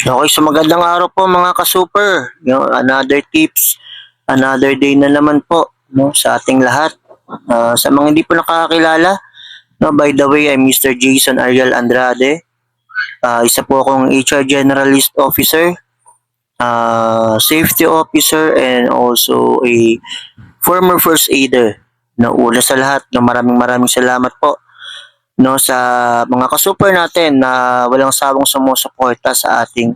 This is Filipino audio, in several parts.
Okay, so magandang araw po mga ka-super. Another tips, another day na naman po no, sa ating lahat. Sa mga hindi po nakakakilala, no, by the way, I'm Mr. Jason Ariel Andrade. Isa po akong HR Generalist Officer, Safety Officer, and also a former First Aider. No, una sa lahat, no, maraming salamat po no sa mga ka-super natin na walang sawang sumusuporta sa ating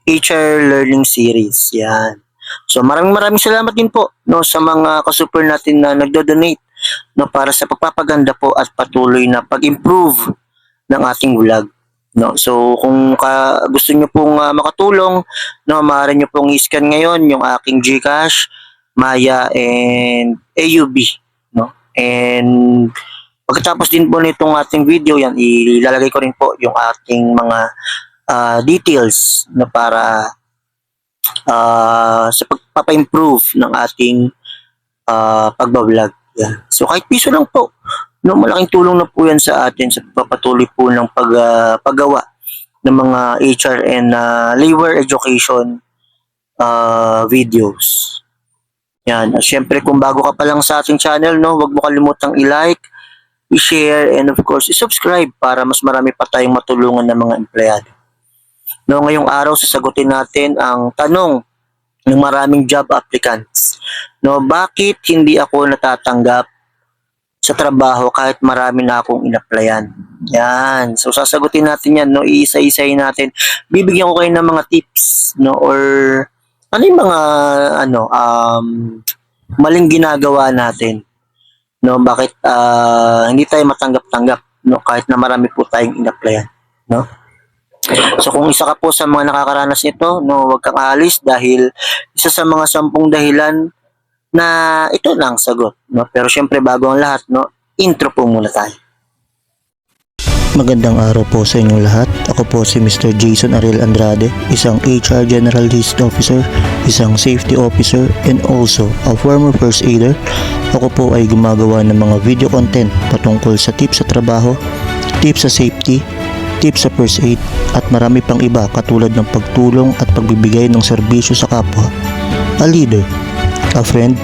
HR Learning Series. Yan. So maraming salamat din po no sa mga ka-super natin na nagdo-donate no para sa pagpapaganda po at patuloy na pag-improve ng ating vlog. No, so kung gusto niyo pong makatulong, no, maaari niyo pong i-scan ngayon yung aking GCash, Maya and AUB, no. And pagkatapos din po nitong ating video, yan ilalagay ko rin po yung ating mga details na para sa pagpapa-improve ng ating pagbablog. Yan. So kahit piso lang po, no, malaking tulong na po yan sa atin sa pagpapatuloy po ng paggawa ng mga HR and labor education videos. Yan. At syempre kung bago ka pa lang sa ating channel, no, huwag mo kalimutang i-like, i-share, and of course, i-subscribe para mas marami pa tayong matulungan ng mga empleyado. No, ngayong araw, sasagutin natin ang tanong ng maraming job applicants. No, bakit hindi ako natatanggap sa trabaho kahit marami na akong in-applyan? Yan. So, sasagutin natin yan, no, iisa-isahin natin. Bibigyan ko kayo ng mga tips, no, or ano yung mga, maling ginagawa natin. No, bakit hindi tayo matanggap-tanggap no kahit na marami po tayong in-applyan, no? So kung isa ka po sa mga nakakaranas nito, no, huwag kang aalis dahil isa sa mga 10 dahilan na ito na ang sagot, no? Pero syempre bago ang lahat, no, intro po muna tayo. Magandang araw po sa inyong lahat. Ako po si Mr. Jason Ariel Andrade, isang HR Generalist Officer, isang Safety Officer, and also a former First Aider. Ako po ay gumagawa ng mga video content patungkol sa tips sa trabaho, tips sa safety, tips sa first aid, at marami pang iba katulad ng pagtulong at pagbibigay ng serbisyo sa kapwa. A leader, a friend,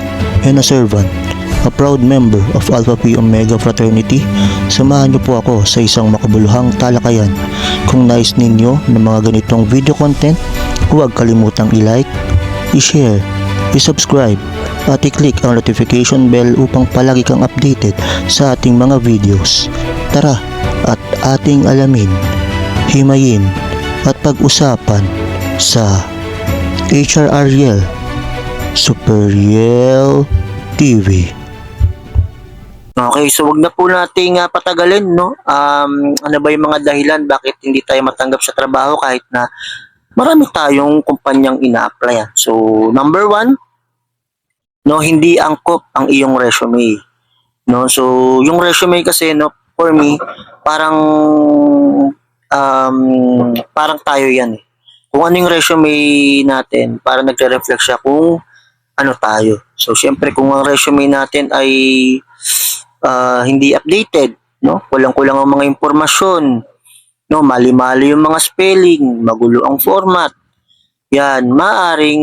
and a servant. A proud member of Alpha Phi Omega Fraternity, samahan niyo po ako sa isang makabuluhang talakayan. Kung nais ninyo ng mga ganitong video content, huwag kalimutang i-like, i-share, i-subscribe, at i-click ang notification bell upang palagi kang updated sa ating mga videos. Tara at ating alamin, himayin at pag-usapan sa HR Ariel Superiel TV. Okay, so wag na po nating patagalin, no? Ano ba yung mga dahilan bakit hindi tayo matanggap sa trabaho kahit na marami tayong kumpanyang ina-applyan? So, number 1, no, hindi angkop ang iyong resume. No, so yung resume kasi, no, for me, parang tayo yan eh. Kung ano yung resume natin, parang nagre-reflect siya kung ano tayo. So, syempre, kung ang resume natin ay hindi updated, no? Kulang-kulang ang mga impormasyon, no? Mali-mali yung mga spelling, magulo ang format. Yan, maaring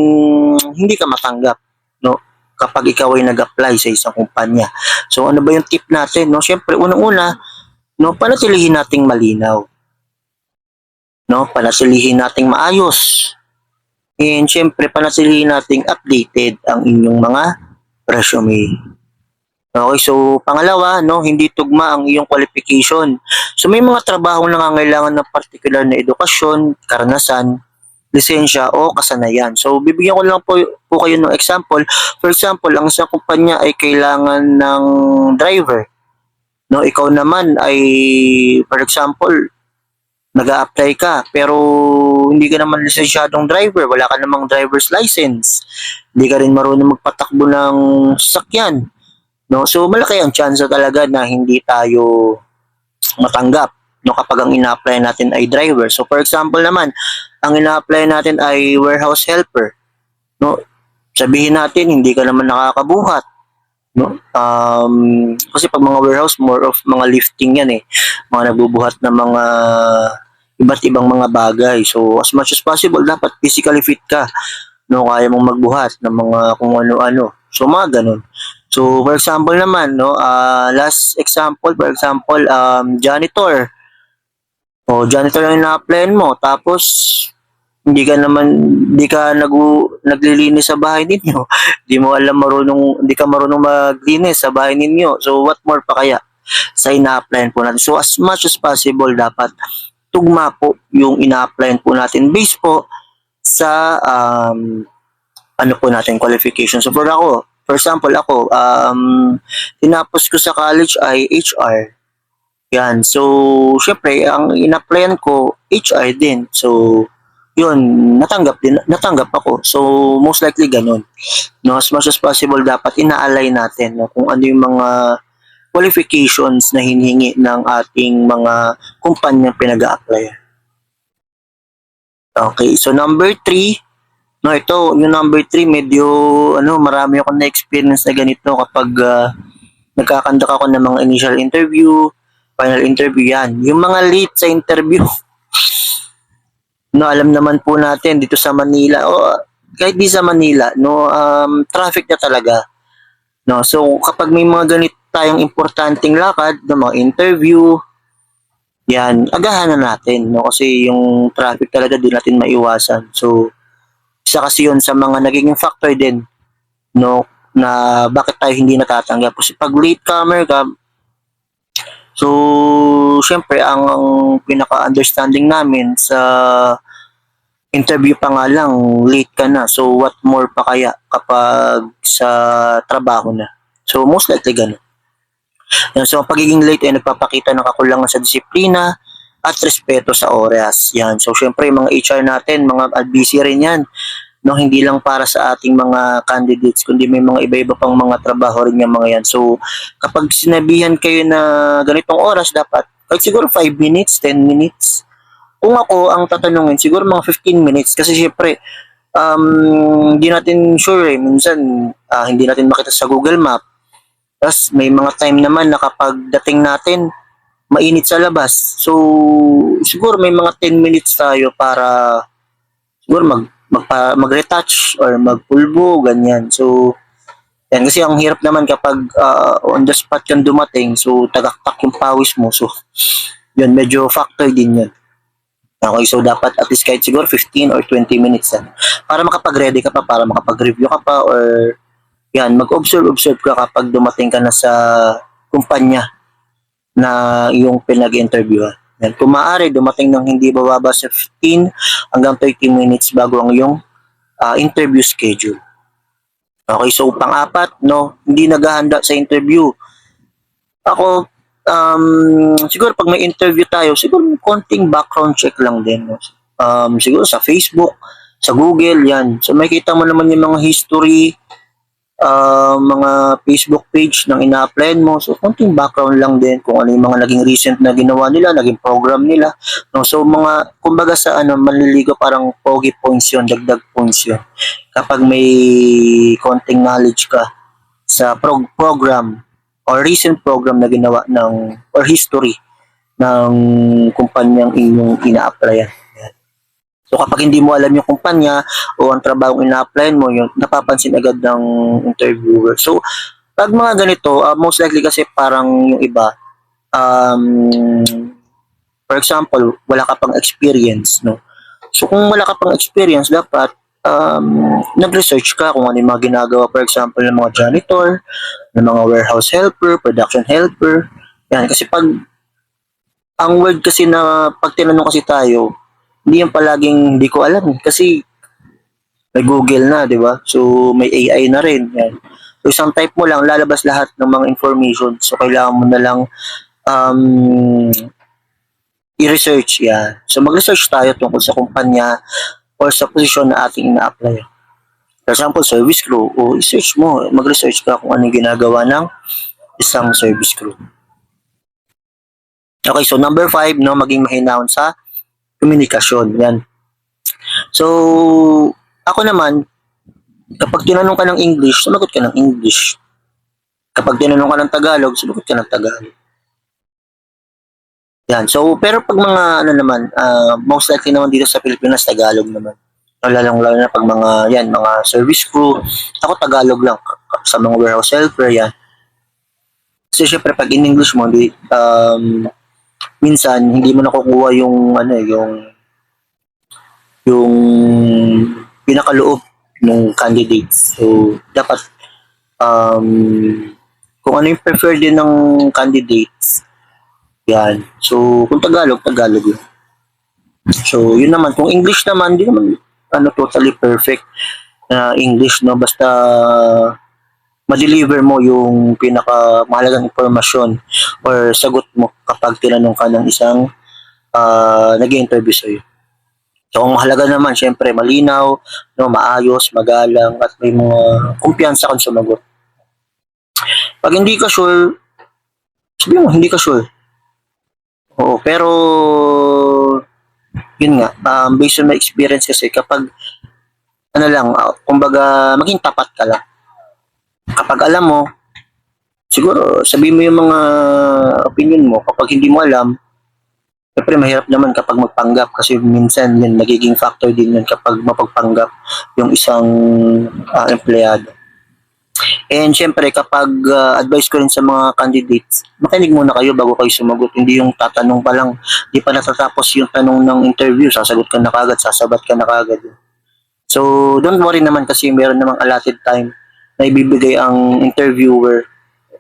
hindi ka matanggap, no? Kapag ikaw ay nag-apply sa isang kumpanya. So, ano ba yung tip natin, no? Syempre, unang-una, no, panatilihin nating malinaw. No, panatilihin nating maayos. And syempre, panatilihin nating updated ang inyong mga resume. Okay, so pangalawa, no, hindi tugma ang iyong qualification. So may mga trabaho na nangangailangan ng particular na edukasyon, karanasan, lisensya o kasanayan. So bibigyan ko lang po kayo ng example. For example, ang isang kumpanya ay kailangan ng driver. No, ikaw naman ay, for example, nag-a-apply ka pero hindi ka naman lisensyadong driver, wala ka namang driver's license. Hindi ka rin marunong magpatakbo ng sasakyan. No, so malaki ang chance talaga na hindi tayo matanggap, no, kapag ang ina-apply natin ay driver. So for example naman, ang ina-apply natin ay warehouse helper. No, sabihin natin hindi ka naman nakakabuhat, no? Kasi pag mga warehouse, more of mga lifting yan eh. Mga nagbubuhat ng mga iba't ibang mga bagay. So, as much as possible, dapat physically fit ka. No, kaya mong magbuhat ng mga kung ano-ano. So, mga ganun. So, for example naman, no, last example, for example, janitor. O, janitor yung ina-applyan mo. Tapos, hindi ka naglilinis sa bahay ninyo. Hindi ka marunong maglinis sa bahay ninyo. So, what more pa kaya sa ina-applyan po natin? So, as much as possible, dapat tugma po yung ina-applyan po natin based po sa ano po natin qualification. So for example ako, tinapos ko sa college ay HR. Yan. So syempre ang in-applyan ko HR din. So yun, natanggap ako. So most likely ganun. No, as much as possible dapat ina-align natin no, kung ano yung mga qualifications na hinihingi ng ating mga kumpanyang pinag-a-apply. Okay, so number 3, no, ito, yung number 3, medyo, marami akong na-experience na ganito kapag nagkakandak ako ng mga initial interview, final interview, yan. Yung mga late sa interview, no, alam naman po natin dito sa Manila, o kahit di sa Manila, no, traffic na talaga. No, so kapag may mga ganito tayong importanteng lakad, no, mga interview, yan, agahan na natin, no, kasi yung traffic talaga di natin maiwasan. So, isa kasi yun sa mga nagiging factor din, no, na bakit tayo hindi natatanggap. Kasi pag latecomer ka, so, syempre, ang pinaka-understanding namin sa interview pa nga lang, late ka na. So, what more pa kaya kapag sa trabaho na? So, most likely ganun. Yan, so, ang pagiging late ay nagpapakita ng kakulangan sa disiplina at respeto sa oras. Yan. So, syempre, mga HR natin, mga busy rin yan. No, hindi lang para sa ating mga candidates, kundi may mga iba-iba pang mga trabaho rin yung mga yan. So, kapag sinabihan kayo na ganitong oras, dapat, kahit siguro 5 minutes, 10 minutes. Kung ako, ang tatanungin, siguro mga 15 minutes. Kasi syempre, hindi natin sure eh. Minsan, hindi natin makita sa Google Map. Tapos may mga time naman na kapag dating natin, mainit sa labas. So, siguro may mga 10 minutes tayo para siguro mag-retouch or magpulbo, ganyan. So, yan. Kasi ang hirap naman kapag on the spot kang dumating, so tagaktak yung pawis mo. So, yun, medyo factor din yun. Okay, so dapat at least kahit siguro 15 or 20 minutes yan. Para makapag-ready ka pa, para makapag-review ka pa, or yan, mag-observe ka kapag dumating ka na sa kumpanya na yung pinag-interviewan. Yan, kung maaari, dumating ng hindi bababa sa 15 hanggang 30 minutes bago ang yung interview schedule. Okay, so pang-apat, no, hindi naghahanda sa interview. Ako, siguro pag may interview tayo, siguro may konting background check lang din. No? Siguro sa Facebook, sa Google, yan. So makikita mo naman yung mga history, mga Facebook page ng ina-applyan mo. So, konting background lang din kung ano yung mga naging recent na ginawa nila, naging program nila. No? So, kumbaga sa manliligo, parang pogi points yun, dagdag points yun. Kapag may konting knowledge ka sa program or recent program na ginawa or history ng kumpanyang inyong ina-applyan. So kapag hindi mo alam yung kumpanya o ang trabaho ina-applyan mo, yung napapansin agad ng interviewer. So pag mga ganito, most likely kasi parang yung iba, for example, wala ka pang experience, no? So kung wala ka pang experience, dapat nag-research ka kung ano yung mga ginagawa, for example, ng mga janitor, ng mga warehouse helper, production helper. Yan, kasi ang word kasi na pag tinanong kasi tayo, hindi yung palaging hindi ko alam eh. Kasi may Google na, di ba? So, may AI na rin. Yan. So, isang type mo lang, lalabas lahat ng mga information. So, kailangan mo na lang i-research. Yan. So, mag-research tayo tungkol sa kumpanya or sa posisyon na ating ina-apply. For example, service crew. O, i-search mo. Mag-research ka kung anong ginagawa ng isang service crew. Okay, so number 5, no, maging mahinahon sa komunikasyon. Yan. So, ako naman, kapag tinanong ka ng English, sumagot ka ng English. Kapag tinanong ka ng Tagalog, sumagot ka ng Tagalog. Yan. So, pero pag mga ano naman, most likely naman dito sa Pilipinas, Tagalog naman. Lalo na pag mga, yan, mga service crew, ako Tagalog lang. Sa mga warehouse helper, yan. Kasi syempre, pag in English mo, minsan, hindi mo nakukuha yung, ano, yung pinakaloob ng candidates. So, dapat, um, kung ano yung preferred din ng candidates, yan. So, kung Tagalog, Tagalog yun. So, yun naman. Kung English naman, di naman totally perfect na English, no? Basta ma-deliver mo yung pinakamahalagang impormasyon or sagot mo kapag tinanong ka ng isang nag-interview sa'yo. So, ang mahalaga naman, syempre, malinaw, no, maayos, magalang, at may mga kumpiyansa kang sumagot. Pag hindi ka sure, sabi mo, hindi ka sure. Oo, pero yun nga, based on my experience kasi kapag ano lang, kumbaga maging tapat ka lang. Kapag alam mo, siguro sabihin mo yung mga opinion mo. Kapag hindi mo alam, syempre mahirap naman kapag magpanggap kasi minsan yun, nagiging factor din yun kapag mapagpanggap yung isang empleyado. And syempre kapag advice ko rin sa mga candidates, makinig muna kayo bago kayo sumagot. Hindi yung tatanong pa lang, di pa natatapos yung tanong ng interview, sasagot ka na kagad, sasabat ka na kagad. So don't worry naman kasi meron namang allotted time na ibibigay ang interviewer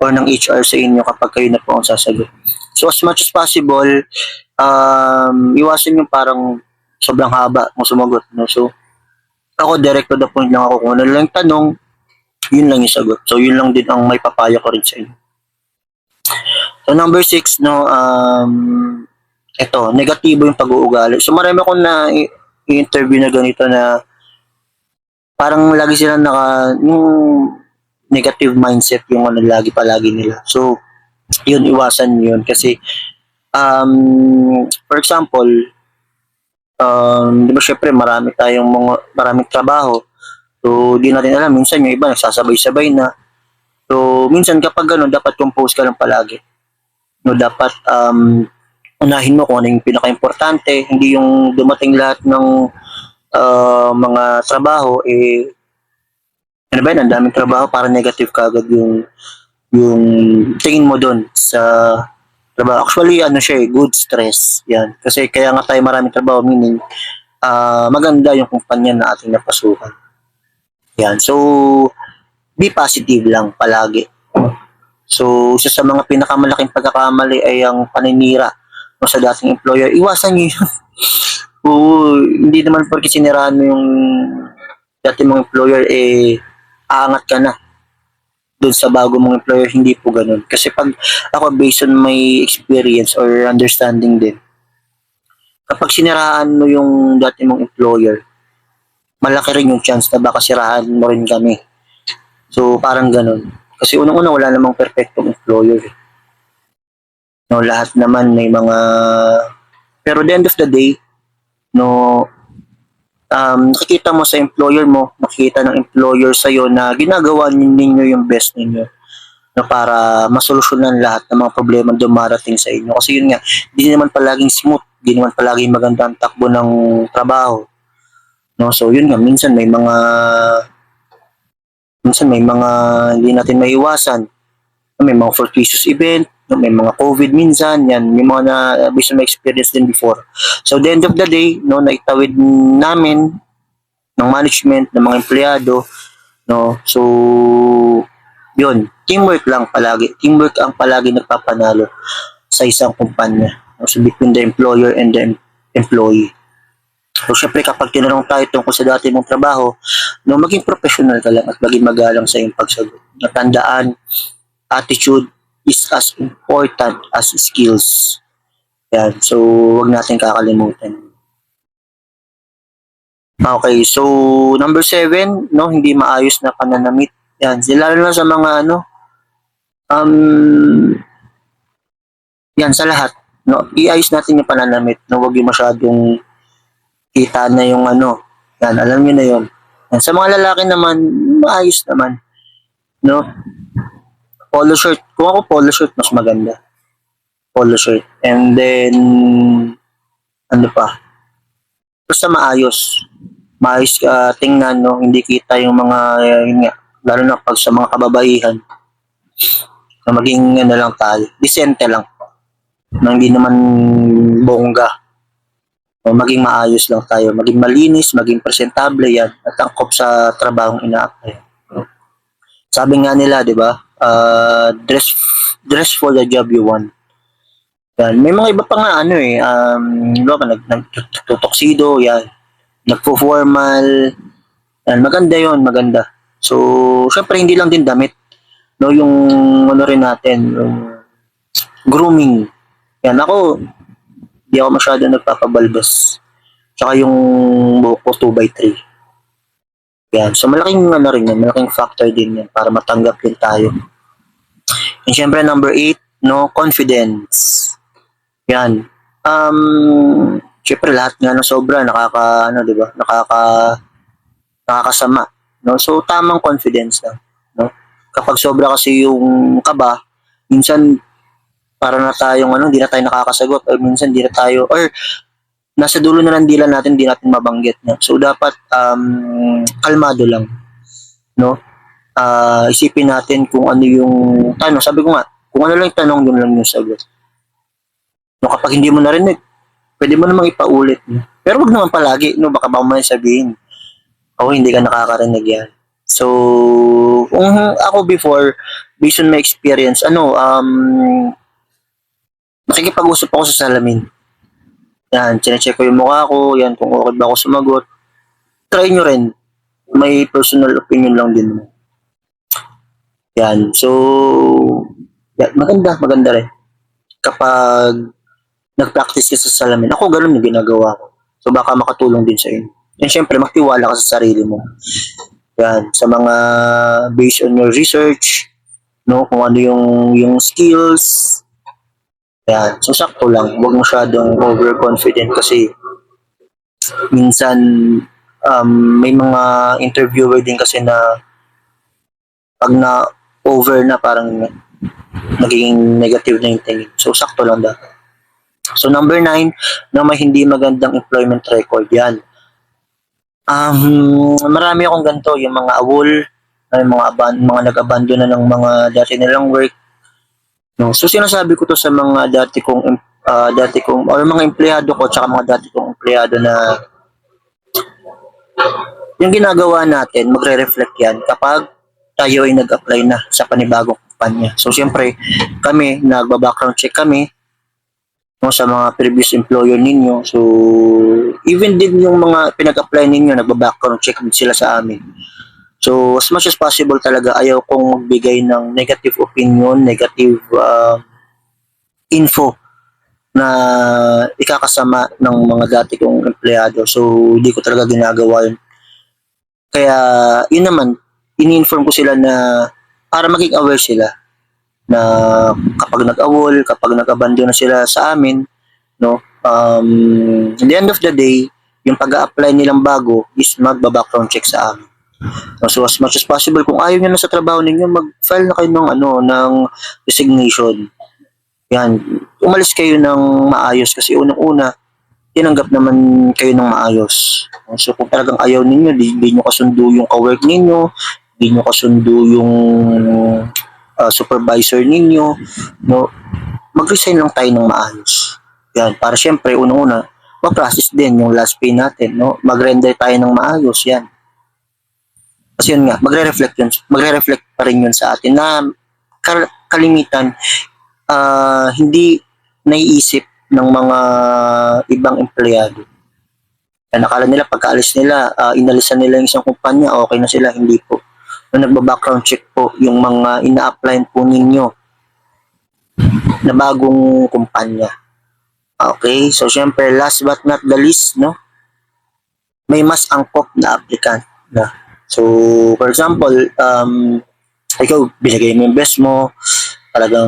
or ng HR sa inyo kapag kayo na po ang sasagot. So as much as possible, iwasan yung parang sobrang haba mo sumagot. No? So ako direct to the point lang ako. Kung ano lang yung tanong, yun lang yung sagot. So yun lang din ang may papaya ko rin sa inyo. So number 6, no, ito, negatibo yung pag-uugali. So marami akong na i-interview na ganito na parang lagi sila yung negative mindset yung ano palagi nila. So yun, iwasan yun kasi for example, di ba syempre maraming trabaho. So di natin alam, minsan yung iba nagsasabay-sabay na. So minsan kapag gano'n, dapat compose ka lang palagi. No, dapat unahin mo kung ano yung pinaka-importante, hindi yung dumating lahat ng mga trabaho ano ba yun, ang daming trabaho para negative kagad yung tingin mo doon sa trabaho. Actually, ano siya good stress. Yan. Kasi kaya nga tayo maraming trabaho, meaning maganda yung kumpanya na ating napasukan. Yan. So, be positive lang palagi. So, isa sa mga pinakamalaking pagkakamali ay ang paninira sa dating employer. Iwasan niyo yun. Oo, hindi naman porque siniraan mo yung dating mong employer, aangat ka na doon sa bago mong employer. Hindi po ganun. Kasi pag ako, based on my experience or understanding din, kapag siniraan mo yung dating mong employer, malaki rin yung chance na baka sirahan mo rin kami. So, parang ganun. Kasi unang-una, wala namang perfectong employer. No, lahat naman may mga... Pero the end of the day, no, nakikita mo sa employer mo, nakikita ng employer sa'yo na ginagawa ninyo yung best ninyo na para masolusyonan lahat ng mga problema dumarating sa inyo. Kasi yun nga, hindi naman palaging smooth, hindi naman palaging maganda ang takbo ng trabaho. No, so yun nga, minsan may mga hindi natin maiwasan. May mga fortuitous event, may mga COVID minsan, yan, may mga na based on my experience din before. So the end of the day, no, naitawid namin ng management, ng mga empleyado, no. So yun, teamwork lang palagi. Teamwork ang palagi nagpapanalo sa isang kumpanya. No? So between the employer and the employee. So, syempre, kapag tinanong tayo tungkol sa dati mong trabaho, no, maging professional ka lang at maging magalang sa iyong pagsagot. Natandaan, attitude is as important as skills. Yan. So, wag natin kakalimutan. Okay. So, number 7, no, hindi maayos na pananamit. Yan. Lalo na sa mga, yan, sa lahat. No, iayos natin yung pananamit. No, wag yung masyadong kita na yung yan, alam niyo na yun. Yan, sa mga lalaki naman, maayos naman. No? Polo shirt. Kung ako, polo shirt, mas maganda. polo shirt. And then, ano pa? Basta maayos. Maayos ka tingnan, no? Hindi kita yung mga, yun nga, lalo na pag sa mga kababaihan, na maging ano lang tayo, disente lang. Na hindi naman bongga. O maging maayos lang tayo, maging malinis, maging presentable yan, at angkop sa trabahong ina-apply. Sabi nga nila, di ba? Dress for the job you want. Yan. May mga iba pa nga ano di ba, nagtutuksido, yan. Nagpo-formal. Yan, maganda yon, maganda. So, syempre hindi lang din damit. No, yung ano rin natin, yung grooming. Yan, ako, di ako masyado nagpapabalbas. Tsaka yung buhok ko 2x3. Yan. So, malaking ano rin yan, malaking factor din yan para matanggap din tayo. And syempre, number 8, no, confidence. Yan. Syempre, lahat nga ng sobra, di ba? Nakakasama. No? So, tamang confidence lang. No? Kapag sobra kasi yung kaba, minsan, para na tayong hindi na tayo nakakasagot, or minsan di na tayo, or nasa dulo na ng dila natin, di natin mabanggit. No? So, dapat, kalmado lang. No? Isipin natin kung ano yung tanong. Sabi ko nga, kung ano lang yung tanong, yun lang yung sagot. No, kapag hindi mo narinig, pwede mo namang ipaulit. No? Pero wag naman palagi, no? Baka mamaya sabihin, hindi ka nakakarinig yan. So, kung ako before, based on my experience, nakikipag-usap ako sa salamin. Yan, chinecheck ko yung mukha ko, yan, kung okay ba ako sumagot. Try nyo rin. May personal opinion lang din. Yan, so, yan, maganda rin. Kapag nag-practice ka sa salamin, ako ganun yung ginagawa ko. So, baka makatulong din sa inyo. And syempre, magtiwala ka sa sarili mo. Yan, sa mga based on your research, no, kung ano yung skills. Yan, so sakto lang. Huwag masyadong overconfident kasi minsan may mga interviewer din kasi na pag na over na parang naging negative na yung tingin. So sakto lang dapat. So number 9, na may hindi magandang employment record, yan. Marami akong ganito, yung mga awol, yung mga nag-abandon na ng mga dati nilang work. No? So sinasabi ko to sa mga dati kong or mga empleyado ko tsaka mga dati kong empleyado na yung ginagawa natin, magre-reflect yan kapag tayo ay nag-apply na sa panibagong kumpanya. So siyempre, kami, nagba-background check kami, no, sa mga previous employer ninyo. So, even din yung mga pinag-apply ninyo, nagba-background check din sila sa amin. So, as much as possible talaga, ayaw kong magbigay ng negative opinion, negative info na ikakasama ng mga dati kong empleyado. So, hindi ko talaga ginagawa yun. Kaya, yun naman, ini-inform ko sila na para maging aware sila na kapag nag-awol, kapag nag-abandon na sila sa amin, no, at the end of the day, yung pag-a-apply nilang bago is magba-background check sa amin. So as much as possible, kung ayaw nyo na sa trabaho ninyo, mag-file na kayo ng resignation. Yan, umalis kayo ng maayos kasi unang-una, tinanggap naman kayo ng maayos. So kung talagang ayaw ninyo, di nyo kasundo yung ka-work ninyo, di nyo kasundo yung supervisor ninyo, no, mag-resign lang tayo ng maayos. Yan, para syempre, unang-una, ma-process din yung last pay natin, no, mag-render tayo ng maayos, yan. Kasi yun nga, magre-reflect pa rin yun sa atin na kalimitan, hindi naiisip ng mga ibang empleyado. Yan, nakala nila, pagkaalis nila, inalisan nila yung isang kumpanya, okay na sila, hindi po. Nung nagba-background check po yung mga ina-applyan po ninyo na bagong kumpanya. Okay, so syempre last but not the least, no, may mas angkop na applicant na. So for example, ikaw binigay mo yung best mo, talagang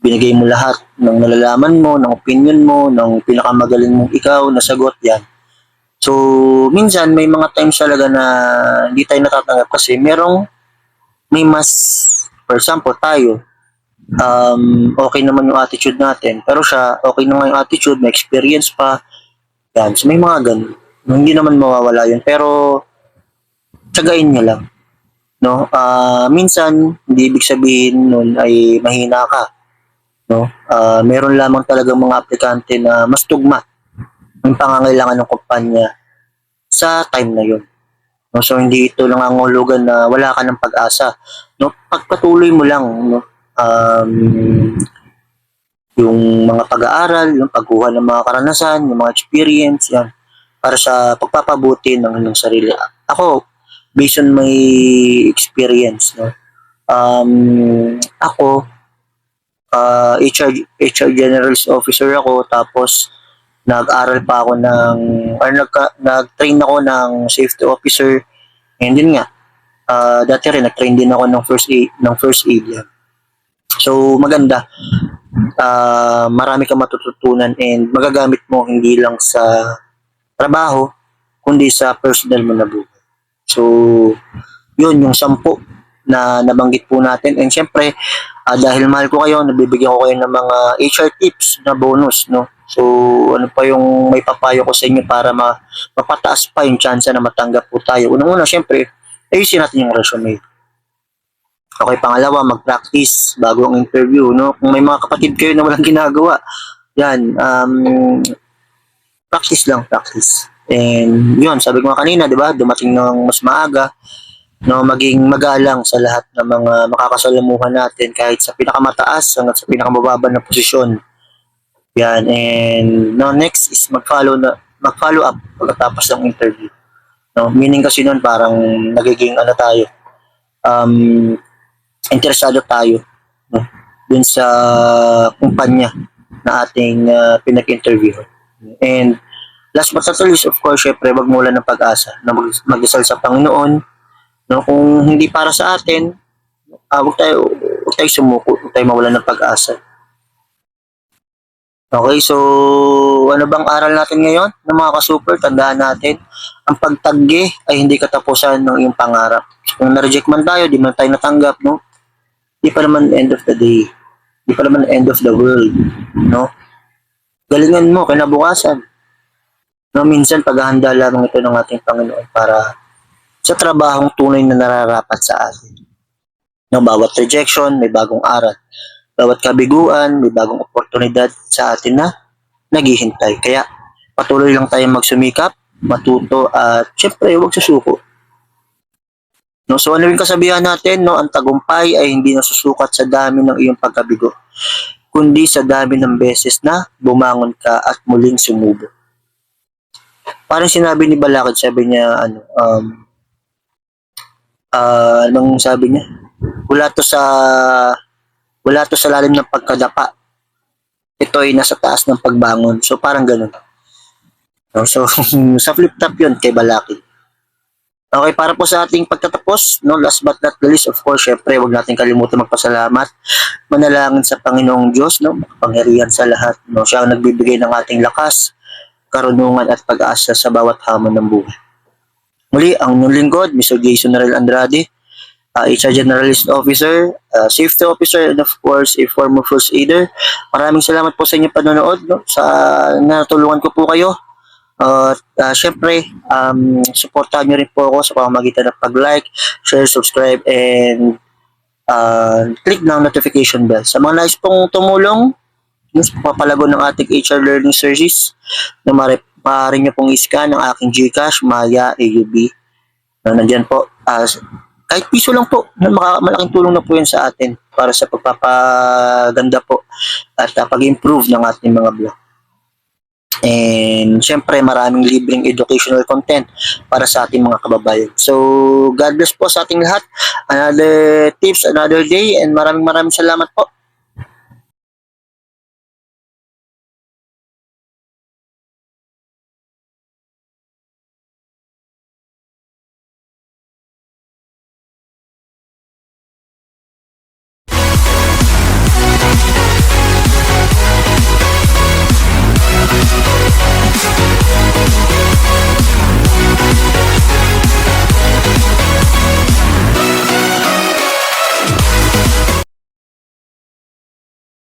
binigay mo lahat ng nalalaman mo, ng opinion mo, ng pinakamagaling mong ikaw na sagot, yan. So, minsan may mga times talaga na hindi tayo natatanggap kasi may mas, for example, tayo, okay naman yung attitude natin. Pero siya, okay naman yung attitude, may experience pa. Yan. So may mga ganun. Hindi naman mawawala yun. Pero, tsagain niya lang. No? Minsan, hindi ibig sabihin nun ay mahina ka. No? Meron lamang talagang mga aplikante na mas tugma yung pangangailangan ng kumpanya sa time na yun. No? So, hindi ito nangangulugan na wala ka ng pag-asa. No? Pagpatuloy mo lang, no? Yung mga pag-aaral, yung pagkuha ng mga karanasan, yung mga experience, yan, para sa pagpapabuti ng sarili. Ako, based on my experience, no? Ako, HR Generalist Officer ako, tapos nag-aral pa ako nag-train ako ng Safety Officer, and yun nga, dati rin, nag-train din ako ng first aid yan. So, maganda. Marami kang matututunan and magagamit mo hindi lang sa trabaho, kundi sa personal mo na buhay. So, yun yung 10 na nabanggit po natin. And syempre, dahil mahal ko kayo, nabibigyan ko kayo ng mga HR tips na bonus, no? So, ano pa yung may papayo ko sa inyo para mapataas pa yung chance na matanggap po tayo. Unang-una, syempre, ayusin natin yung resume. Okay, pangalawa, mag-practice bago ang interview, no? Kung may mga kapatid kayo na walang ginagawa, yan, practice lang, practice. And yun, sabi ko nga kanina, di ba, dumating ng mas maaga, no, maging magalang sa lahat ng mga makakasalamuhan natin kahit sa pinakamataas hanggang sa pinakamababa na posisyon. Yan, and no, next is mag-follow up pagkatapos ng interview. No, meaning kasi noon parang nagiging ano tayo, interesado tayo, no, dun sa kumpanya na ating pinag-interview. And last but not least, of course, syempre, wag mo wala ng pag-asa na mag-isal sa Panginoon. No, kung hindi para sa atin, wag tayo sumuko, wag tayo mawalan ng pag-asa. Okay, so ano bang aral natin ngayon ng mga ka-super? Tandaan natin, ang pagtanggi ay hindi katapusan ng iyong pangarap. So, kung na-reject man tayo, di man tayo natanggap, no? Di pa naman end of the day. Di pa naman end of the world, no? Galingan mo kinabukasan. No, minsan paghahanda lamang ito ng ating Panginoon para sa trabahong tunay na nararapat sa atin. No, bawat rejection may bagong aral. Bawat kabiguan may bagong oportunidad sa atin na naghihintay. Kaya patuloy lang tayong magsumikap, matuto at syempre huwag susuko. No, so ano yung kasabihan natin, no, ang tagumpay ay hindi nasusukat sa dami ng iyong pagkabigo, kundi sa dami ng beses na bumangon ka at muling sumubo. Parang sinabi ni Balakid, sabi niya, anong sabi niya? Wala to sa lalim ng pagkadapa. Ito ay nasa taas ng pagbangon. So parang ganun. No, so sa flip top yun kay Balakid. Okay, para po sa ating pagtatapos, no, last but not the least, of course, syempre, huwag natin kalimutan magpasalamat. Manalangin sa Panginoong Diyos, no, makapangyarihan sa lahat, no, siya ang nagbibigay ng ating lakas, karunungan at pag-asa sa bawat hamon ng buhay. Muli, ang inyong lingkod, Mr. Jason Arel Andrade, HR Generalist Officer, Safety Officer, and of course, a former first aider. Maraming salamat po sa inyong panonood, no, sa natulungan ko po kayo. Syempre, supportahan nyo rin po ako sa pamamagitan ng pag-like, share, subscribe, and click ng notification bell. Sa mga nais pong tumulong, papalago ng ating HR Learning Services, na maaari nyo pong i-scan ang aking GCash, Maya, AUB. Nandyan po. Kahit piso lang po, malaking tulong na po yan sa atin para sa pagpapaganda po at pag-improve ng ating mga blog. And syempre maraming libreng educational content para sa ating mga kababayan. So God bless po sa ating lahat. Another tips, another day, and maraming salamat po.